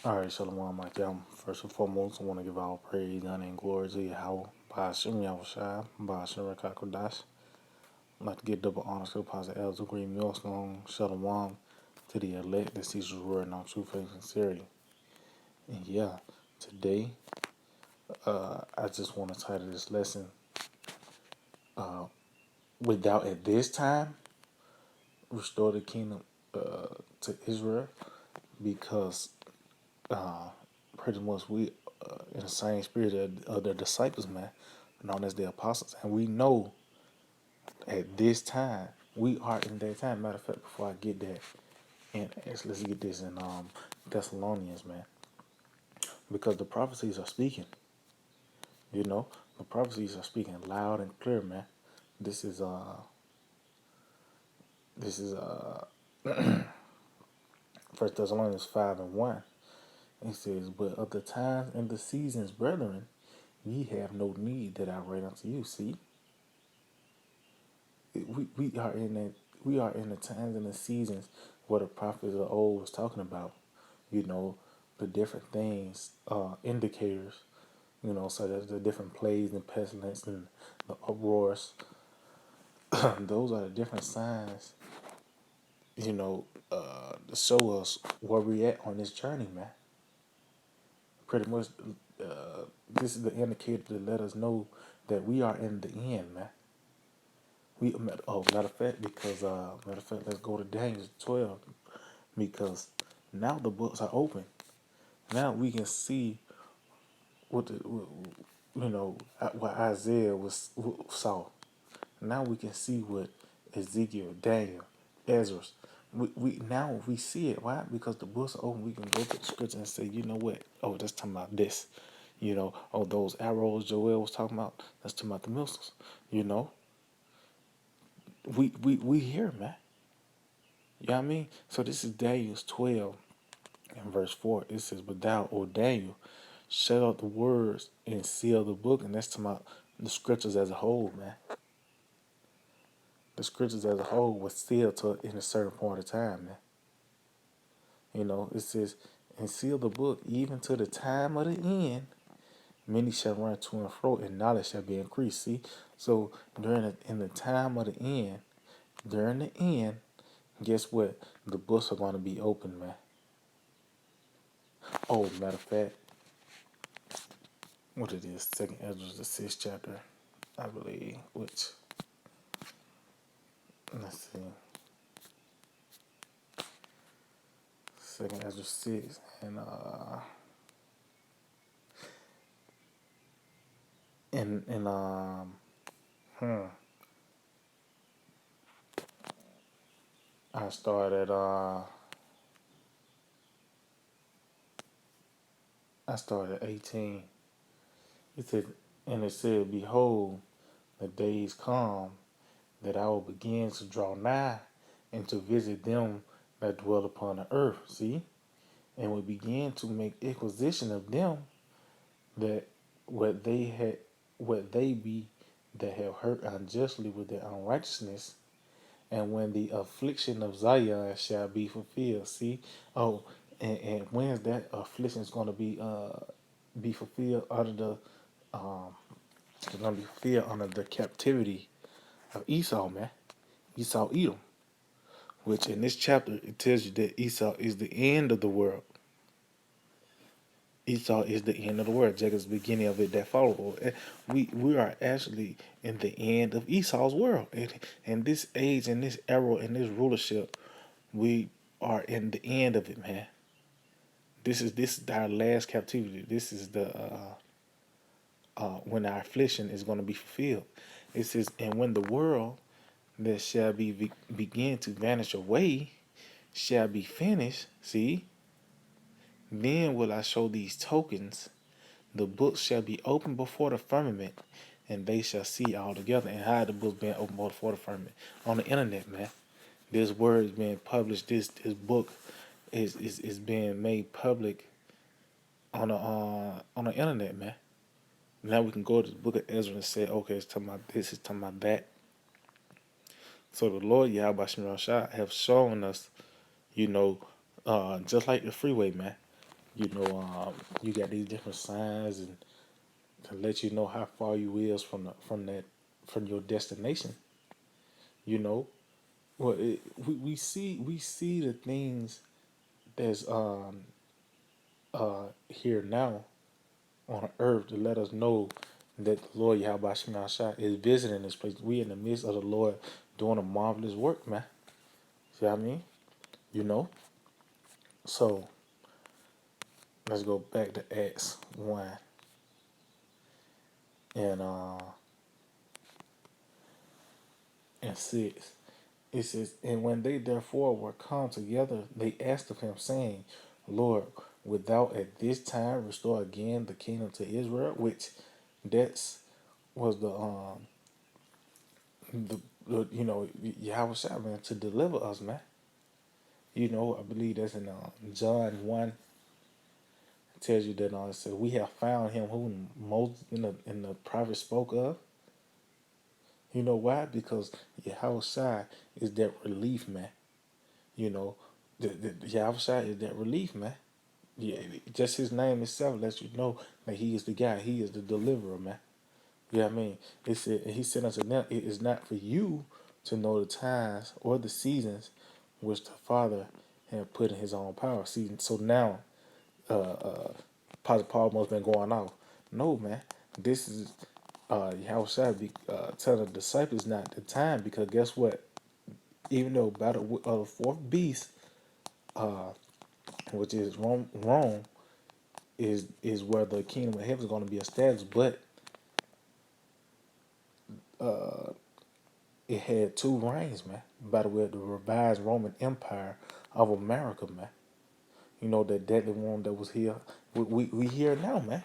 All right, Shalom, my y'all. First and foremost, I want to give all praise, honor, and glory to Yahweh, Ba'ashem Yahushua, Ba'ashem Rekakodash. I'd like to give double honor to the Apostle Elder Green Millstone, Shalom, to the elect that sees his word in all truth and sincerity. And yeah, today, I just want to title this lesson, Without at this time, restore the kingdom to Israel, because pretty much we in the same spirit of the disciples, man, known as the apostles, and we know at this time we are in that time. Matter of fact, before I get that, and let's get this in Thessalonians, man, because the prophecies are speaking. You know, the prophecies are speaking loud and clear, man. This is this is First Thessalonians 5:1. It says, "But of the times and the seasons, brethren, ye have no need that I write unto you." See, we are in that we are in the times and the seasons where the prophets of old was talking about. You know, the different things, indicators. You know, so there's the different plagues and pestilence and the uproars. Those are the different signs. You know, to show us where we at on this journey, man. Pretty much, this is the indicator to let us know that we are in the end, man. Matter of fact, because matter of fact, let's go to Daniel 12, because now the books are open. Now we can see what what Isaiah saw. Now we can see what Ezekiel, Daniel, Ezra. We see it. Why? Because the books are open. We can go to the scripture and say, you know what? Oh, that's talking about this. You know, oh, those arrows Joel was talking about. That's talking about the missiles. You know, we hear, man. You know what I mean? So this is Daniel 12 and verse 4. It says, "But thou, O Daniel, shut up the words and seal the book." And that's talking about the scriptures as a whole, man. The scriptures as a whole was sealed to in a certain point of time, man. You know, it says, "And seal the book even to the time of the end. Many shall run to and fro, and knowledge shall be increased." See, so in the time of the end, during the end, guess what? The books are going to be open, man. Oh, matter of fact, what it is, Second Ezra, the sixth chapter, I believe. Which, let's see, Second Ezra 6, and hmm, I started I started 18. It said, and it said, "Behold, the days come that I will begin to draw nigh and to visit them that dwell upon the earth." See, and will begin to make acquisition of them that what they had, what they be that have hurt unjustly with their unrighteousness, and when the affliction of Zion shall be fulfilled. See, oh, and when is that affliction is going to be fulfilled under the it's going to be fulfilled under the captivity of Esau, man. Esau Edom, which in this chapter it tells you that Esau is the end of the world. Esau is the end of the world. Jacob's the beginning of it that followed. We are actually in the end of Esau's world. And this age and this era and this rulership, we are in the end of it, man. This is our last captivity. This is the when our affliction is going to be fulfilled. It says, "And when the world that shall begin to vanish away shall be finished, see, then will I show these tokens. The books shall be opened before the firmament, and they shall see all together." And how the books being opened before the firmament? On the internet, man. This word is being published. This book is being made public on the internet, man. Now we can go to the book of Ezra and say, okay, it's talking about this, it's talking about that. So the Lord Yahweh Shai have shown us, you know, just like the freeway, man. You know, you got these different signs and to let you know how far you is from your destination. You know, well, we see the things that's here now on earth to let us know that the Lord Yahweh Shema Shai is visiting this place. We in the midst of the Lord doing a marvelous work, man. See what I mean? You know? So let's go back to Acts 1 and uh and 6. It says, and when they therefore were come together, they asked of him, saying, Lord, wilt thou at this time restore again the kingdom to Israel? Which that's was the Yahweh Shai, man, to deliver us, man. You know, I believe that's in John 1. It tells you that it says, we have found him whom Moses in the prophet spoke of. You know why? Because Yahweh Shai is that relief, man. You know, the Yahweh Shai is that relief, man. Yeah, just his name itself lets you know that he is the guy. He is the deliverer, man. You know what I mean? It said, and he said unto them, it is not for you to know the times or the seasons which the Father had put in his own power. See, so now, Pastor Paul must have been going off. No, man. This is Yahweh Shai be telling the disciples not the time, because guess what? Even though by the fourth beast, which is Rome is where the kingdom of heaven is going to be established, but it had two reigns, man. By the way, the revised Roman Empire of America, man. You know that deadly one that was here. We here now, man.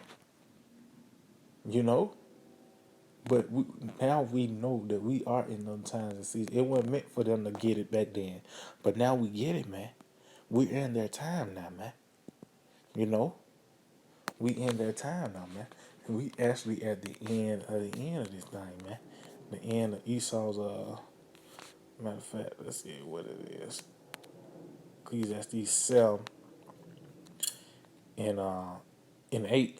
You know, but now we know that we are in them times and seasons. It wasn't meant for them to get it back then, but now we get it, man. We're in their time now, man. You know, we in their time now, man. And we actually at the end of this thing, man. The end of Esau's matter of fact, let's see what it is. Ecclesiastes 7 and in 8,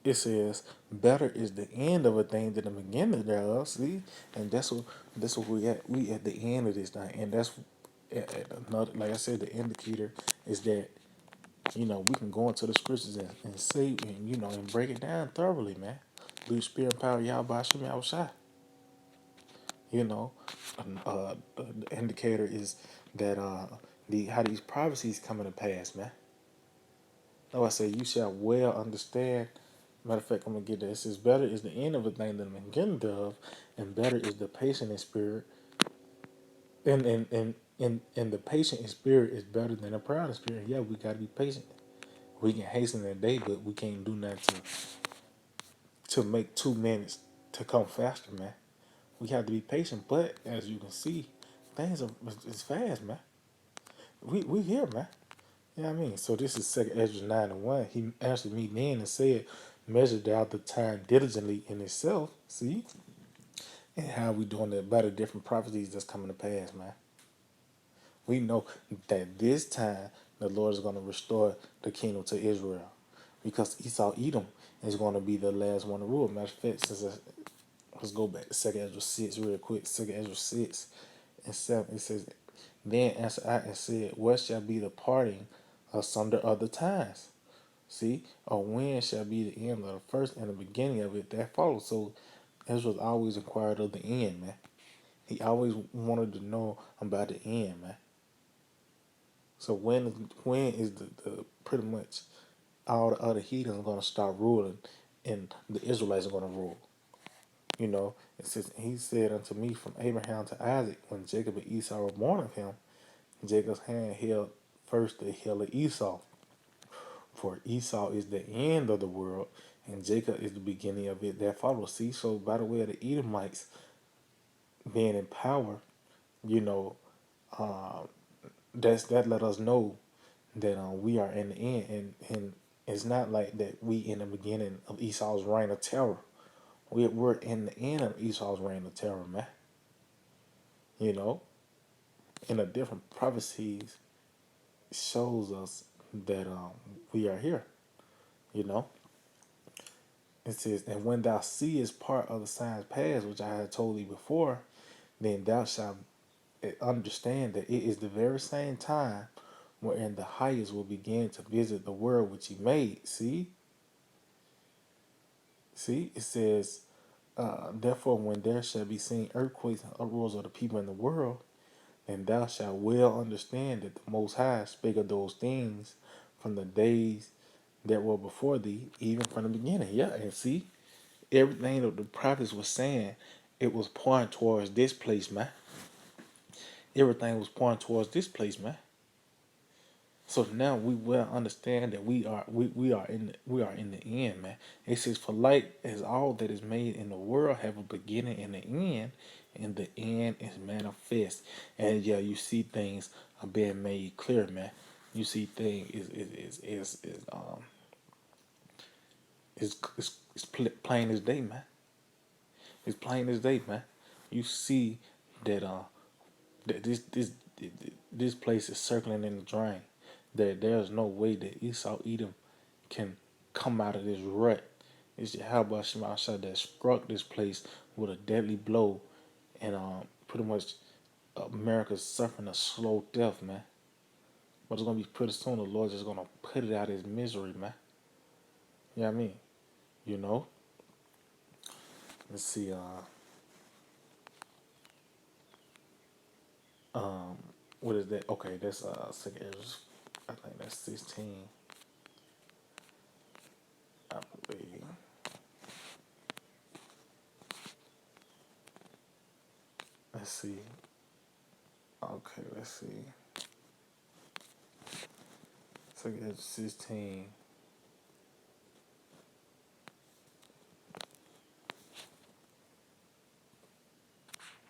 it says, better is the end of a thing than the beginning thereof. See? And that's what we at. We at the end of this thing. And that's at another, like I said, the indicator is that, we can go into the scriptures and say and and break it down thoroughly, man. Through spirit and power, y'all by Shemi outside. You know, the indicator is that how these prophecies coming to pass, man. No, I say you shall well understand. Matter of fact, I'm gonna get this. It says, better is the end of a thing than the beginning thereof, and better is the patient in spirit. And the patient in spirit is better than the proud in spirit. Yeah, we gotta be patient. We can hasten the day, but we can't do nothing to make 2 minutes to come faster, man. We have to be patient, but as you can see, things are it's fast, man. We here, man. You know what I mean? So this is second Ezra 9:1. He answered me then and said, measured out the time diligently in itself. See? And how we doing that by the different prophecies that's coming to pass, man. We know that this time the Lord is going to restore the kingdom to Israel. Because Esau Edom is going to be the last one to rule. Matter of fact, let's go back to second Ezra 6 real quick. Second Ezra 6 and 7. It says, then answered I and said, what shall be the parting asunder of the times? See, or when shall be the end of the first and the beginning of it that follows. So Ezra always inquired of the end, man. He always wanted to know about the end, man. So when is the pretty much all the other heathens gonna start ruling and the Israelites are gonna rule? It says he said unto me from Abraham to Isaac, when Jacob and Esau were born of him, Jacob's hand held first the heel of Esau. For Esau is the end of the world, and Jacob is the beginning of it that follows. See, so by the way of the Edomites being in power, you know, that let us know that we are in the end, and it's not like that we in the beginning of Esau's reign of terror. We're in the end of Esau's reign of terror, man. You know, in the different prophecies shows us that we are here. You know, it says, and when thou seest part of the signs past, which I had told thee before, then thou shalt understand that it is the very same time wherein the highest will begin to visit the world which he made. See, it says, therefore, when there shall be seen earthquakes and uproars of the people in the world, then thou shalt well understand that the Most High spake of those things from the days that were before thee, even from the beginning. Yeah, and see, everything that the prophets were saying, it was pointing towards this place, man. Everything was pointing towards this place, man. So now we will understand that we are in the end, man. It says, for light as all that is made in the world have a beginning and an end, and the end is manifest. And yeah, you see things are being made clear, man. You see things is plain as day, man. It's plain as day, man. You see that that this place is circling in the drain. That there's no way that Esau Edom can come out of this rut. It's Yahweh Shemashah that struck this place with a deadly blow, and pretty much America's suffering a slow death, man. But it's gonna be pretty soon. The Lord's just gonna put it out of his misery, man. You know what I mean? You know. Let's see. Um, what is that? Okay, that's second Ezra. I think that's 16. I believe. Let's see. Okay, let's see. Second Ezra 16.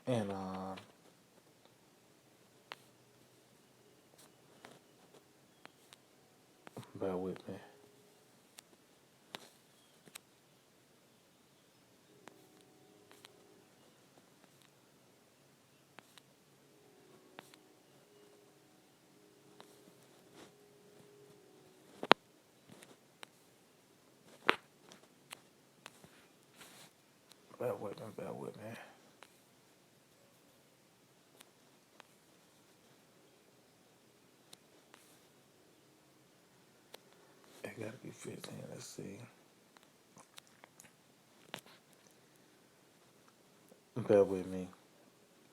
And bear with me. Bear with me. Bear with me. It gotta be 15. Let's see. Bear with me.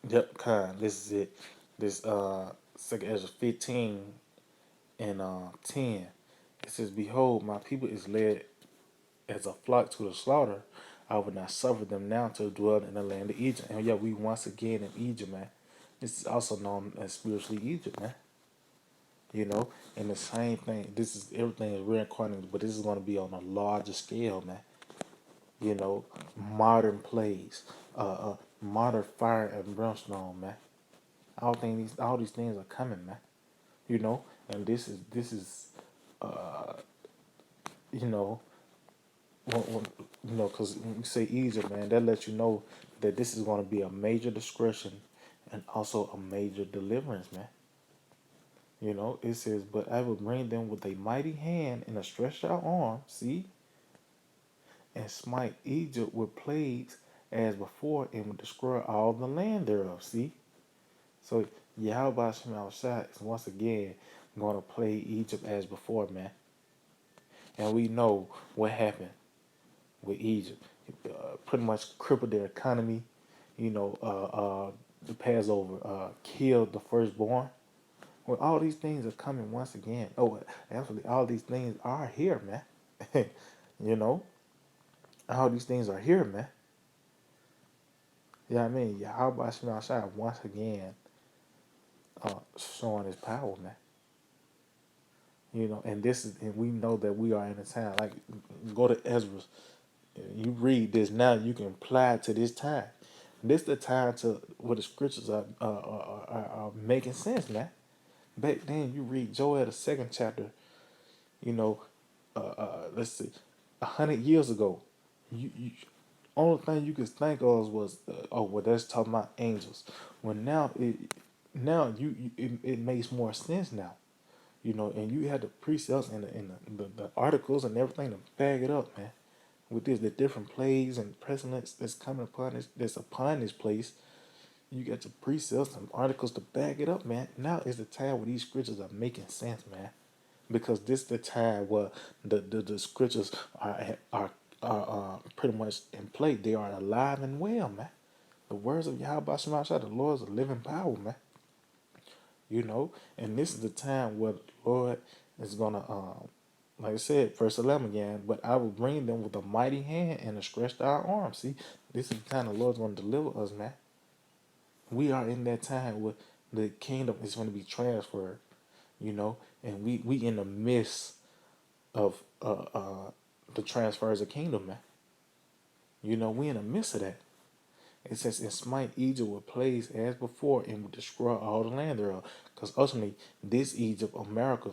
Yep, kind. This is it. This second Ezra 15 and 10. It says, behold, my people is led as a flock to the slaughter. I will not suffer them now to dwell in the land of Egypt. And yeah, we once again in Egypt, man. This is also known as spiritually Egypt, man. You know, and the same thing. This is everything is reincarnated, but this is going to be on a larger scale, man. You know, modern plays, modern fire and brimstone, man. All these things are coming, man. You know, and this is, you know, because when you say Egypt, man, that lets you know that this is going to be a major discretion and also a major deliverance, man. You know, it says, but I will bring them with a mighty hand and a stretched out arm, see, and smite Egypt with plagues as before, and will destroy all the land thereof, see. So Yahweh Shem Shai is once again going to play Egypt as before, man. And we know what happened with Egypt. Pretty much crippled their economy. You know, the Passover killed the firstborn. Well, all these things are coming once again. Oh, actually, all these things are here, man. You know, all these things are here, man. You know what I mean? Yahweh Shema Shai once again showing his power, man. You know, and we know that we are in a time. Like, go to Ezra. You read this now, you can apply it to this time. This the time to where the scriptures are making sense, man. Back then, you read Joel the second chapter. You know, let's see, 100 years ago, you only thing you could think of was oh well, that's talking about angels. Well, now it makes more sense now. And you had the precepts and the articles and everything to back it up, man. With the different plays and precedents that's coming upon that's upon this place, you got the precepts and articles to back it up, man. Now is the time where these scriptures are making sense, man, because this is the time where the scriptures are pretty much in play. They are alive and well, man. The words of Yahweh Shema Shah, the Lord is a living power, man. And this is the time where the Lord is gonna, like I said, verse 11 again. But I will bring them with a mighty hand and a stretched out arm. See, this is the time the Lord's gonna deliver us, man. We are in that time where the kingdom is going to be transferred, and we in the midst of the transfers of kingdom, man. We in the midst of that. It says, and smite Egypt with plagues as before, and will destroy all the land thereof. Because ultimately, this Egypt, America,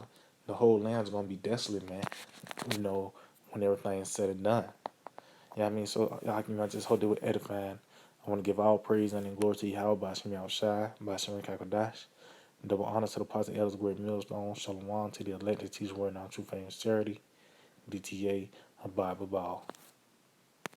the whole land's going to be desolate, man. When everything is said and done. Yeah, I mean, so I just hope they were edifying. I want to give all praise and glory to Yahweh, Bashim Yahushai, Bashim Kakadash. Double honor to the apostle elders, great millstone, Shalom to the elected teacher, word, now true famous charity, DTA, Abide Babal.